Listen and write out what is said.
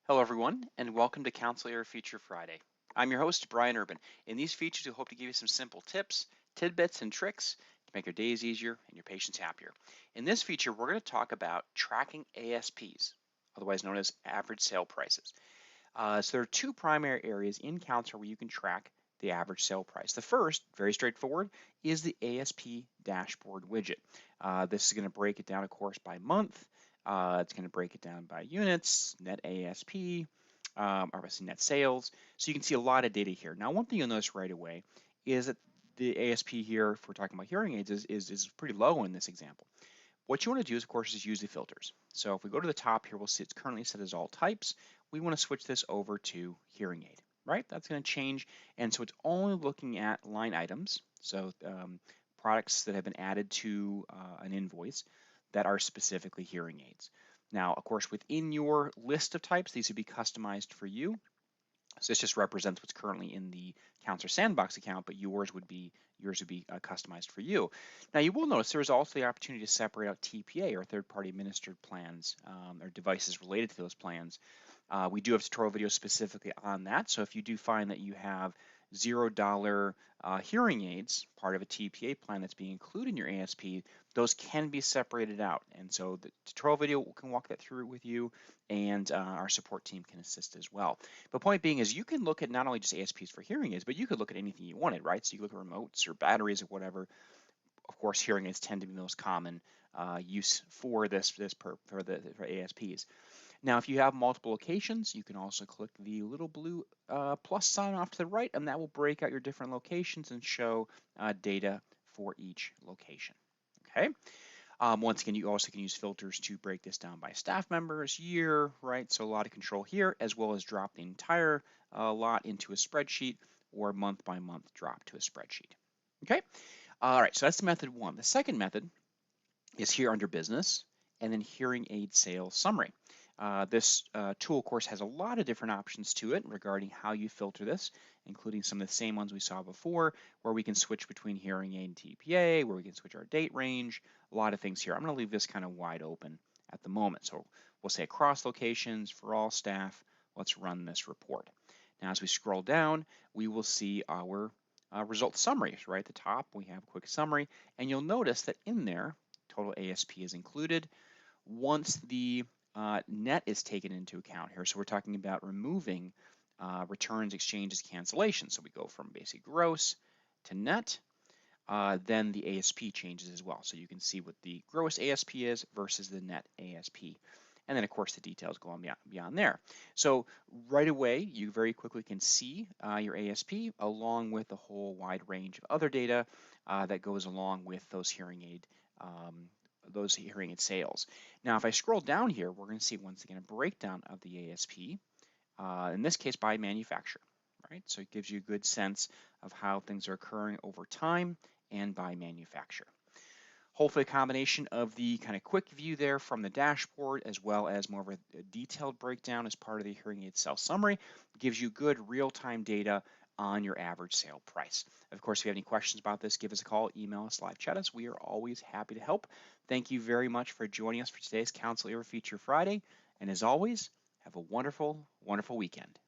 Hello, everyone, and welcome to Counsel Your Future Friday. I'm your host, Brian Urban. In these features, we hope to give you some simple tips, tidbits, and tricks to make your days easier and your patients happier. In this feature, we're going to talk about tracking ASPs, otherwise known as average sale prices. So there are two primary areas in Counselor where you can track the average sale price. The first, very straightforward, is the ASP dashboard widget. This is going to break it down, of course, by month. It's going to break it down by units, net ASP, obviously net sales. So you can see a lot of data here. Now, one thing you'll notice right away is that the ASP here, if we're talking about hearing aids, is pretty low in this example. What you want to do is, of course, is use the filters. So if we go to the top here, we'll see it's currently set as all types. We want to switch this over to hearing aid, right? That's going to change. And so it's only looking at line items. So products that have been added to an invoice that are specifically hearing aids. Now, of course, within your list of types, these would be customized for you. So this just represents what's currently in the Counselor Sandbox account, but yours would be customized for you. Now you will notice there is also the opportunity to separate out TPA or third-party administered plans or devices related to those plans. We do have tutorial videos specifically on that. So if you do find that you have $0 hearing aids, part of a TPA plan that's being included in your ASP, those can be separated out. And so the tutorial video can walk that through with you, and our support team can assist as well. But point being is you can look at not only just ASPs for hearing aids, but you could look at anything you wanted, right? So you look at remotes or batteries or whatever. Of course, hearing aids tend to be the most common use for for ASPs. Now, if you have multiple locations, you can also click the little blue plus sign off to the right, and that will break out your different locations and show data for each location. Okay. Once again, you also can use filters to break this down by staff members, year, right? So a lot of control here, as well as drop the entire lot into a spreadsheet or month by month drop to a spreadsheet. Okay. All right. So that's the method one. The second method is here under business and then hearing aid sales summary. This tool, of course, has a lot of different options to it regarding how you filter this, including some of the same ones we saw before, where we can switch between hearing aid and TPA, where we can switch our date range, a lot of things here. I'm going to leave this kind of wide open at the moment. So we'll say across locations for all staff. Let's run this report. Now, as we scroll down, we will see our result summaries. Right at the top, we have a quick summary, and you'll notice that in there, total ASP is included. Once the net is taken into account here, so we're talking about removing returns, exchanges, cancellations. So we go from basic gross to net, then the ASP changes as well. So you can see what the gross ASP is versus the net ASP. And then, of course, the details go on beyond there. So right away, you very quickly can see your ASP along with a whole wide range of other data that goes along with those hearing aid sales. Now, if I scroll down here, we're going to see once again a breakdown of the ASP, in this case by manufacturer, right? So it gives you a good sense of how things are occurring over time and by manufacturer. Hopefully a combination of the kind of quick view there from the dashboard as well as more of a detailed breakdown as part of the hearing aid sales summary gives you good real-time data on your average sale price. Of course, if you have any questions about this, give us a call, email us, live chat us. We are always happy to help. Thank you very much for joining us for today's Counsel Your Future Friday. And as always, have a wonderful, wonderful weekend.